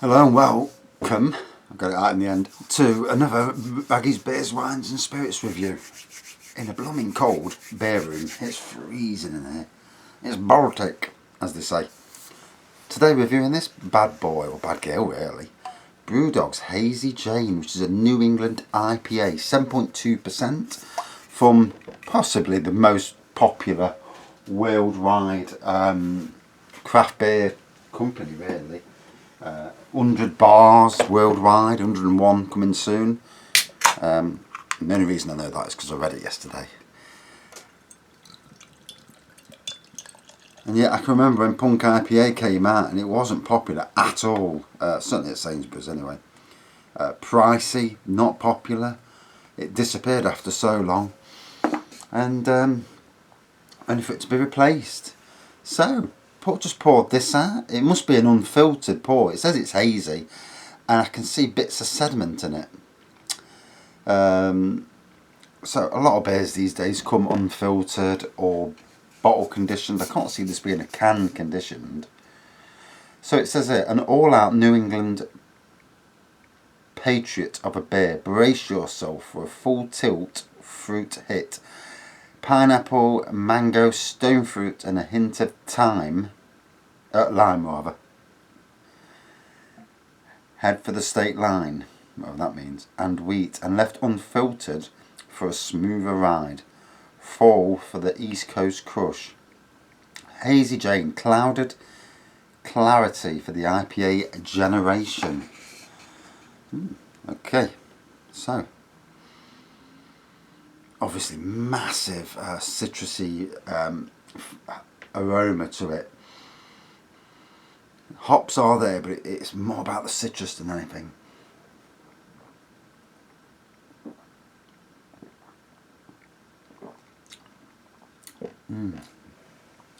Hello and welcome, I got it out in the end, to another Baggy's Beers, Wines and Spirits review. In a blooming cold beer room. It's freezing in here. It's Baltic, as they say. Today reviewing this bad boy, or bad girl really, Brewdog's Hazy Jane, which is a New England IPA, 7.2%, from possibly the most popular worldwide craft beer company really. 100 bars worldwide, 101 coming soon. And the only reason I know that is because I read it yesterday. And yet I can remember when Punk IPA came out and it wasn't popular at all, certainly at Sainsbury's anyway. Pricey, not popular. It disappeared after so long, and only for it to be replaced. So just poured this out. It must be an unfiltered pour. It says it's hazy and I can see bits of sediment in it. So a lot of beers these days come unfiltered or bottle conditioned. I can't see this being a can conditioned. So it says here, an all-out New England patriot of a beer. Brace yourself for a full tilt fruit hit. Pineapple, mango, stone fruit and a hint of lime rather. Head for the state line, whatever that means, and wheat, and left unfiltered for a smoother ride. Fall for the East Coast crush. Hazy Jane, clouded clarity for the IPA generation. Okay, so obviously massive citrusy aroma to it. Hops are there, but it's more about the citrus than anything.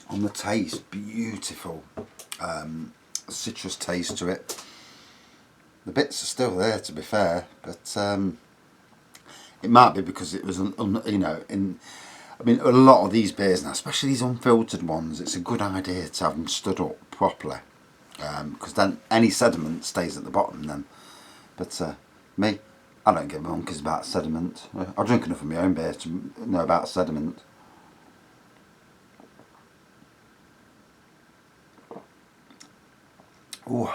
On the taste, beautiful citrus taste to it. The bits are still there, to be fair, but it might be because it was, I mean, a lot of these beers now, especially these unfiltered ones, it's a good idea to have them stood up properly, because then any sediment stays at the bottom then. But me, I don't give a monkeys about sediment. I drink enough of my own beer to know about sediment. Ooh.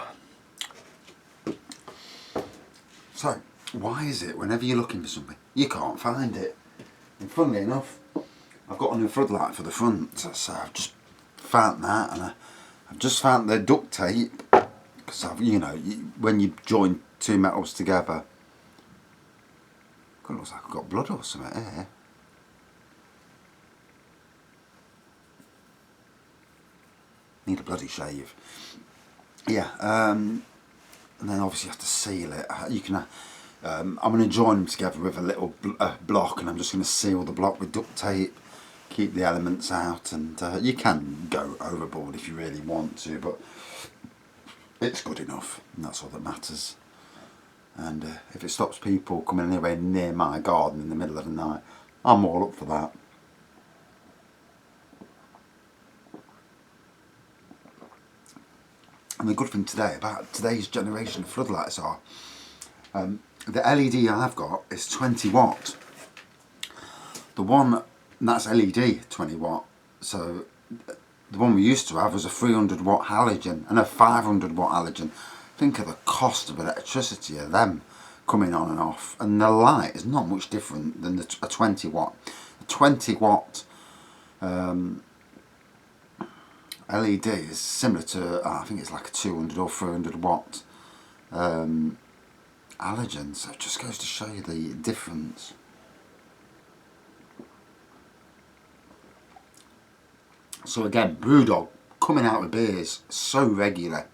So, why is it whenever you're looking for something, you can't find it? And funnily enough, I've got a new floodlight for the front, so I've just found that, and I've just found the duct tape, because when you join two metals together, it looks like I've got blood or something here. Need a bloody shave. Yeah, and then obviously you have to seal it. You can. I'm going to join them together with a little block, and I'm just going to seal the block with duct tape, keep the elements out, and you can go overboard if you really want to, but it's good enough, and that's all that matters. And if it stops people coming anywhere near my garden in the middle of the night, I'm all up for that. And the good thing today about today's generation of floodlights are, the LED I've got is 20 watt. The one that's LED 20 watt. So the one we used to have was a 300 watt halogen and a 500 watt halogen. Think of the cost of electricity of them coming on and off. And the light is not much different than a 20 watt. A 20 watt LED is similar to, I think it's like a 200 or 300 watt halogen, so it just goes to show you the difference. So again, Brewdog coming out with beers so regular.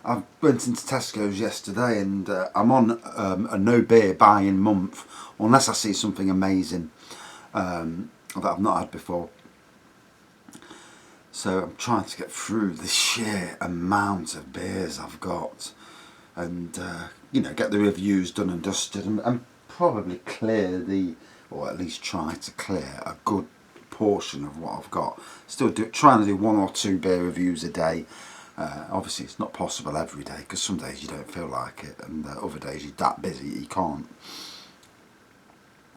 I went into Tesco's yesterday and I'm on a no beer buy-in month unless I see something amazing that I've not had before. So I'm trying to get through the sheer amount of beers I've got, and get the reviews done and dusted, and probably clear or at least try to clear a good portion of what I've got. Still trying to do 1 or 2 beer reviews a day, Obviously it's not possible every day, because some days you don't feel like it, and other days you're that busy you can't,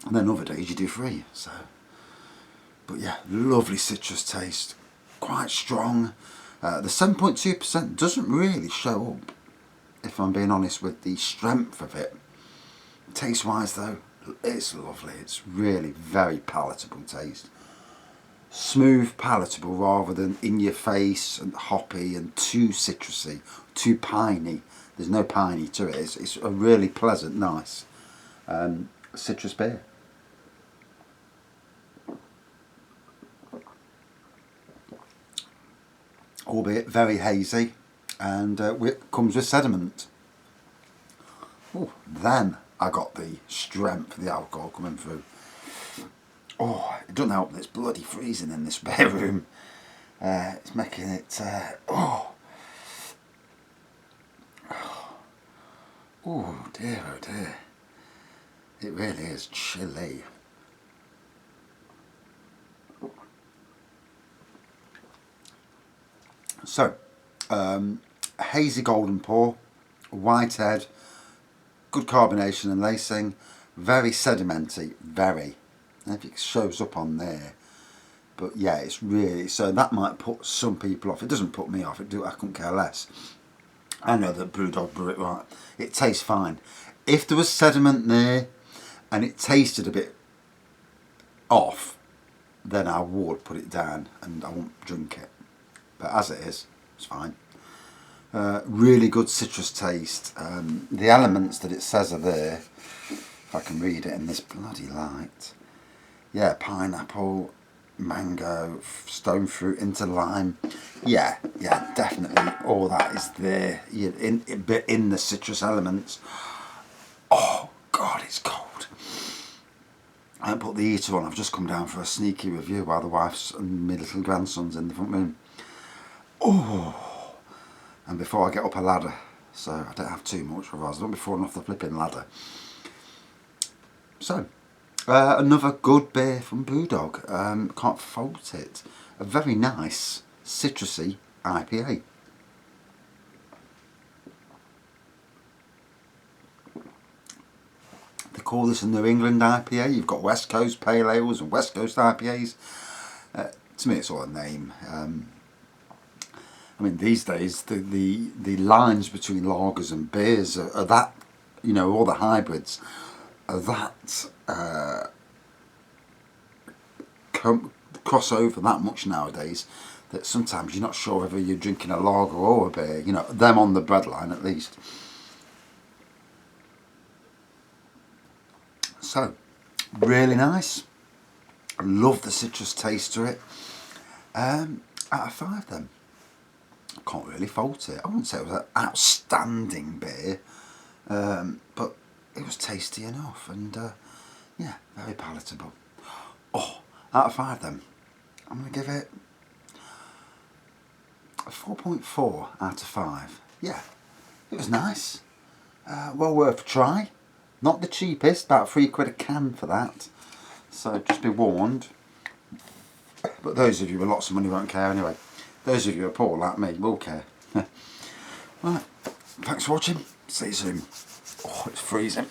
and then other days you do 3. So, but yeah, lovely citrus taste, quite strong. The 7.2% doesn't really show up, if I'm being honest, with the strength of it. Taste wise though, it's lovely. It's really very palatable taste. Smooth, palatable, rather than in your face and hoppy and too citrusy, too piney. There's no piney to it. It's a really pleasant, nice citrus beer. Albeit very hazy, and comes with sediment. Ooh, then I got the strength of the alcohol coming through. Oh, it doesn't help that it's bloody freezing in this beer room. It's making it, oh dear, oh dear. It really is chilly. So, hazy golden pour, white head, good carbonation and lacing, very sedimenty, very. I don't know if it shows up on there, but yeah, it's really, so that might put some people off. It doesn't put me off, I couldn't care less. I know that Brewdog brew it right. It tastes fine. If there was sediment there and it tasted a bit off, then I would put it down and I won't drink it. But as it is, it's fine. Really good citrus taste. The elements that it says are there, if I can read it in this bloody light. Yeah, pineapple, mango, stone fruit into lime. Yeah, definitely all that is there in the citrus elements. Oh God, it's cold. I haven't put the heater on. I've just come down for a sneaky review while the wife's and my little grandson's in the front room. Oh, and before I get up a ladder, so I don't have too much, otherwise I don't be falling off the flipping ladder. So, another good beer from Brewdog. Can't fault it. A very nice citrusy IPA. They call this a New England IPA. You've got West Coast Pale Ales and West Coast IPAs. To me, it's all a name. I mean, these days the lines between lagers and beers are that, you know, all the hybrids are that cross over that much nowadays that sometimes you're not sure whether you're drinking a lager or a beer. You know, them on the breadline at least. So, really nice. Love the citrus taste to it. Out of 5 then. Can't really fault it. I wouldn't say it was an outstanding beer, but it was tasty enough, and yeah, very palatable. Oh, out of 5 then, I'm going to give it a 4.4 out of 5. Yeah, it was nice. Well worth a try. Not the cheapest, about £3 a can for that. So just be warned. But those of you with lots of money won't care anyway. Those of you who are poor like me will care. Right, thanks for watching. See you soon. Oh, it's freezing.